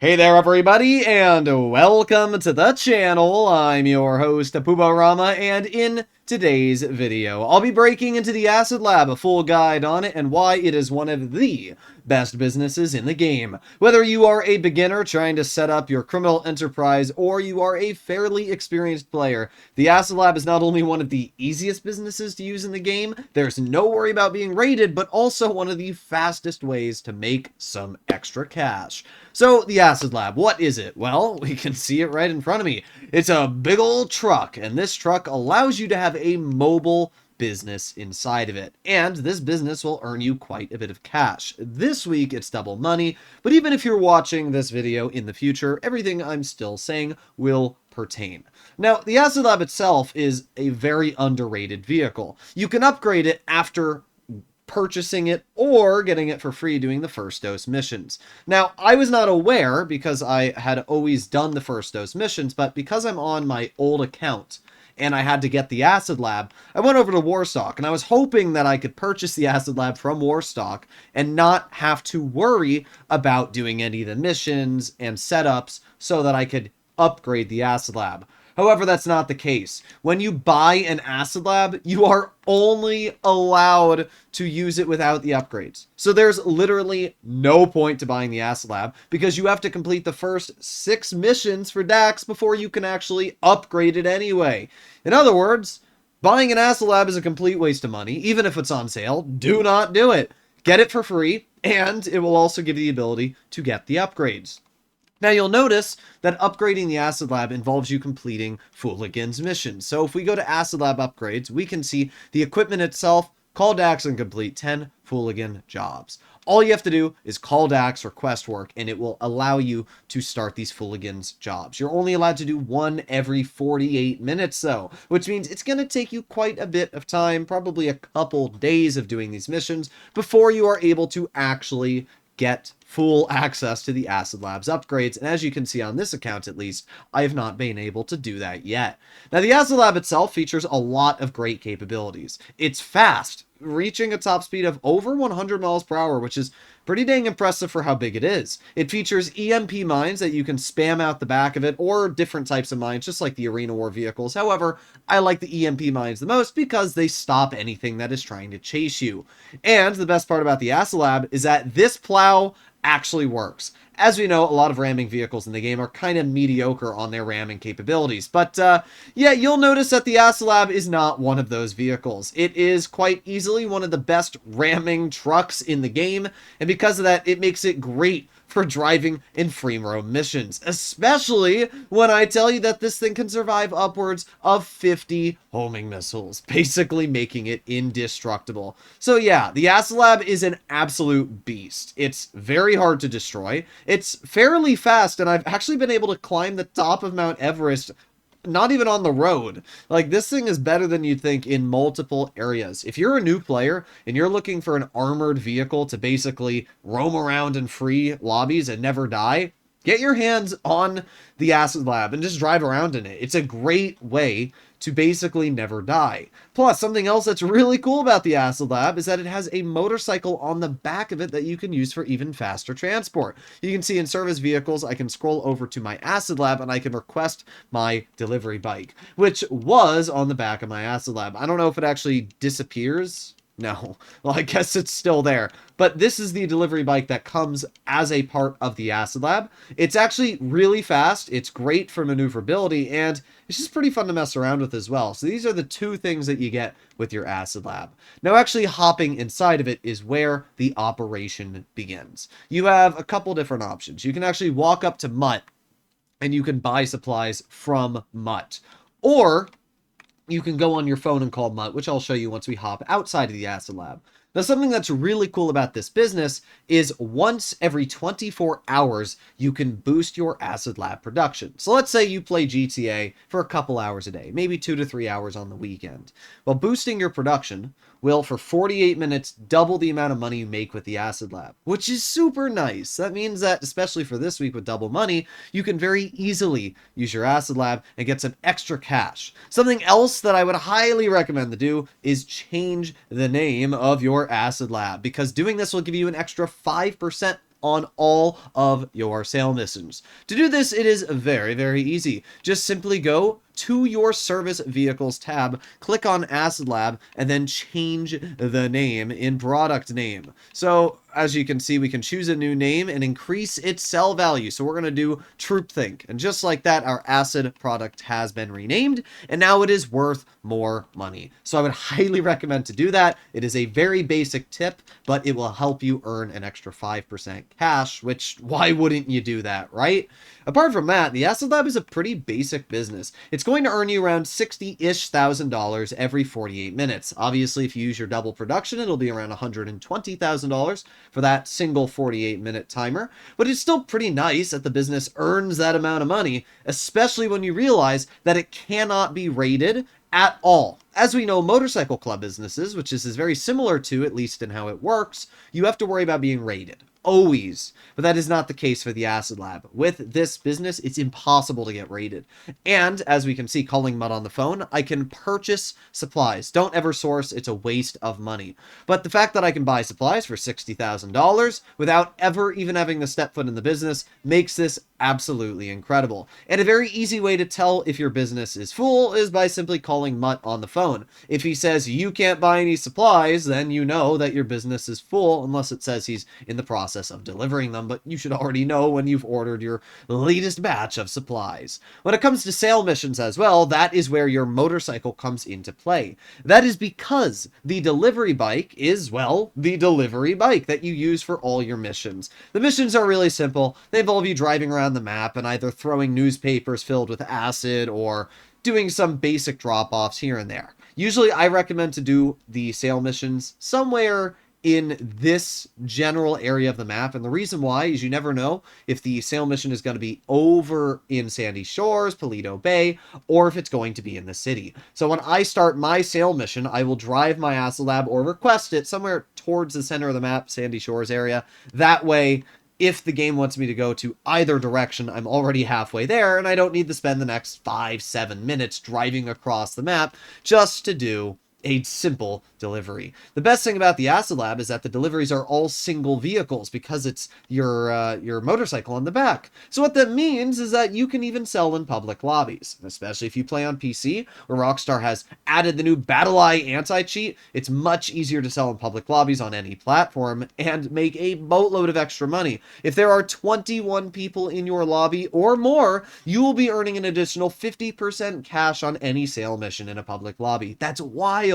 Hey there everybody, and welcome to the channel. I'm your host, Pubarama, and in today's video, I'll be breaking into the Acid Lab, a full guide on it, and why it is one of the best businesses in the game. Whether you are a beginner trying to set up your criminal enterprise, or you are a fairly experienced player, the Acid Lab is not only one of the easiest businesses to use in the game, there's no worry about being raided, but also one of the fastest ways to make some extra cash. So, the Acid Lab, what is it? Well, we can see it right in front of me. It's a big old truck, and this truck allows you to have a mobile business inside of it. And this business will earn you quite a bit of cash. This week, it's double money, but even if you're watching this video in the future, everything I'm still saying will pertain. Now, the Acid Lab itself is a very underrated vehicle. You can upgrade it after purchasing it or getting it for free doing the first dose missions. Now, I was not aware because I had always done the first dose missions, but because I'm on my old account and I had to get the Acid Lab, I went over to Warstock and I was hoping that I could purchase the Acid Lab from Warstock and not have to worry about doing any of the missions and setups so that I could upgrade the Acid Lab. However, that's not the case. When you buy an Acid Lab, you are only allowed to use it without the upgrades. So there's literally no point to buying the Acid Lab because you have to complete the first 6 missions for Dax before you can actually upgrade it anyway. In other words, buying an Acid Lab is a complete waste of money. Even if it's on sale, do not do it. Get it for free, and it will also give you the ability to get the upgrades. Now, you'll notice that upgrading the Acid Lab involves you completing Fooligan's mission. So if we go to Acid Lab upgrades, we can see the equipment itself, call Dax and complete 10 Fooligan jobs. All you have to do is call Dax or quest work, and it will allow you to start these Fooligan's jobs. You're only allowed to do one every 48 minutes, though, which means it's going to take you quite a bit of time, probably a couple days of doing these missions, before you are able to actually get full access to the Acid Lab's upgrades, and as you can see on this account at least, I have not been able to do that yet. Now, the Acid Lab itself features a lot of great capabilities. It's fast, reaching a top speed of over 100 miles per hour, which is pretty dang impressive for how big it is. It features EMP mines that you can spam out the back of it, or different types of mines, just like the Arena War vehicles. However, I like the EMP mines the most because they stop anything that is trying to chase you. And the best part about the Acid Lab is that this plow actually works. As we know, a lot of ramming vehicles in the game are kind of mediocre on their ramming capabilities. But yeah, you'll notice that the Acid Lab is not one of those vehicles. It is quite easily one of the best ramming trucks in the game, and because of that, it makes it great for driving in free roam missions, especially when I tell you that this thing can survive upwards of 50 homing missiles, basically making it indestructible. So yeah, the Acid Lab is an absolute beast. It's very hard to destroy. It's fairly fast, and I've actually been able to climb the top of Mount Everest not even on the road. Like, this thing is better than you'd think in multiple areas. If you're a new player and you're looking for an armored vehicle to basically roam around in free lobbies and never die, get your hands on the Acid Lab and just drive around in it. It's a great way to basically never die. Plus, something else that's really cool about the Acid Lab is that it has a motorcycle on the back of it that you can use for even faster transport. You can see in service vehicles, I can scroll over to my Acid Lab and I can request my delivery bike, which was on the back of my Acid Lab. I don't know if it actually disappears. No, well, I guess it's still there. But this is the delivery bike that comes as a part of the Acid Lab. It's actually really fast. It's great for maneuverability, and it's just pretty fun to mess around with as well. So these are the two things that you get with your Acid Lab. Now, actually hopping inside of it is where the operation begins. You have a couple different options. You can actually walk up to Mutt, and you can buy supplies from Mutt. Or you can go on your phone and call Mutt, which I'll show you once we hop outside of the Acid Lab. Now, something that's really cool about this business is once every 24 hours, you can boost your Acid Lab production. So let's say you play GTA for a couple hours a day, maybe 2 to 3 hours on the weekend. Well, boosting your production will, for 48 minutes, double the amount of money you make with the Acid Lab, which is super nice. That means that, especially for this week with double money, you can very easily use your Acid Lab and get some extra cash. Something else that I would highly recommend to do is change the name of your Acid Lab, because doing this will give you an extra 5% on all of your sale missions. To do this, it is very, very easy. Just simply go to your service vehicles tab, click on Acid Lab, and then change the name in product name. So as you can see, we can choose a new name and increase its sell value. So we're going to do Troopthink. And just like that, our acid product has been renamed, and now it is worth more money. So I would highly recommend to do that. It is a very basic tip, but it will help you earn an extra 5% cash, which why wouldn't you do that, right? Apart from that, the Acid Lab is a pretty basic business. It's going to earn you around $60,000 every 48 minutes. Obviously, if you use your double production, it'll be around $120,000 for that single 48-minute timer. But it's still pretty nice that the business earns that amount of money, especially when you realize that it cannot be rated at all. As we know, motorcycle club businesses, which this is very similar to, at least in how it works, you have to worry about being rated. Always. But that is not the case for the Acid Lab. With this business, it's impossible to get rated. And, as we can see, calling Mud on the phone, I can purchase supplies. Don't ever source, it's a waste of money. But the fact that I can buy supplies for $60,000 without ever even having to step foot in the business makes this absolutely incredible. And a very easy way to tell if your business is full is by simply calling Mutt on the phone. If he says you can't buy any supplies, then you know that your business is full, unless it says he's in the process of delivering them, but you should already know when you've ordered your latest batch of supplies. When it comes to sale missions as well, that is where your motorcycle comes into play. That is because the delivery bike is, well, the delivery bike that you use for all your missions. The missions are really simple. They involve you driving around the map and either throwing newspapers filled with acid or doing some basic drop-offs here and there. Usually I recommend to do the sale missions somewhere in this general area of the map, and the reason why is you never know if the sale mission is going to be over in Sandy Shores, Paleto Bay, or if it's going to be in the city. So when I start my sale mission, I will drive my Acid Lab or request it somewhere towards the center of the map, Sandy Shores area. That way, if the game wants me to go to either direction, I'm already halfway there, and I don't need to spend the next 5-7 minutes driving across the map just to do a simple delivery. The best thing about the Acid Lab is that the deliveries are all single vehicles because it's your motorcycle on the back. So what that means is that you can even sell in public lobbies, especially if you play on PC, where Rockstar has added the new BattlEye anti-cheat. It's much easier to sell in public lobbies on any platform and make a boatload of extra money. If there are 21 people in your lobby or more, you will be earning an additional 50% cash on any sale mission in a public lobby. That's wild.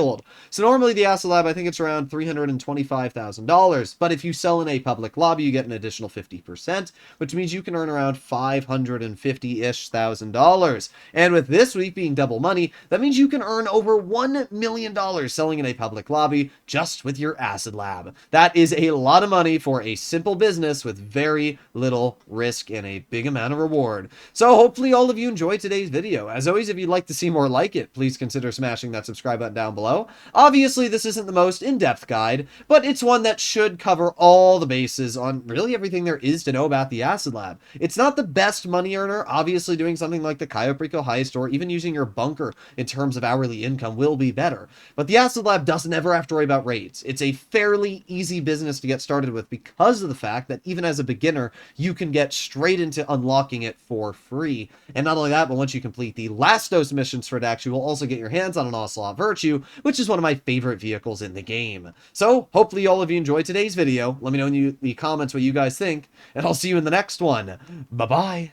So normally the Acid Lab, I think it's around $325,000, but if you sell in a public lobby, you get an additional 50%, which means you can earn around $550,000. And with this week being double money, that means you can earn over $1 million selling in a public lobby just with your Acid Lab. That is a lot of money for a simple business with very little risk and a big amount of reward. So hopefully all of you enjoyed today's video. As always, if you'd like to see more like it, please consider smashing that subscribe button down below. Obviously, this isn't the most in-depth guide, but it's one that should cover all the bases on really everything there is to know about the Acid Lab. It's not the best money earner. Obviously, doing something like the Cayo Perico heist or even using your bunker in terms of hourly income will be better. But the Acid Lab doesn't ever have to worry about raids. It's a fairly easy business to get started with because of the fact that even as a beginner, you can get straight into unlocking it for free. And not only that, but once you complete the last dose missions for Dax, you will also get your hands on an Ocelot Virtue, which is one of my favorite vehicles in the game. So, hopefully all of you enjoyed today's video. Let me know in the comments what you guys think, and I'll see you in the next one. Bye-bye.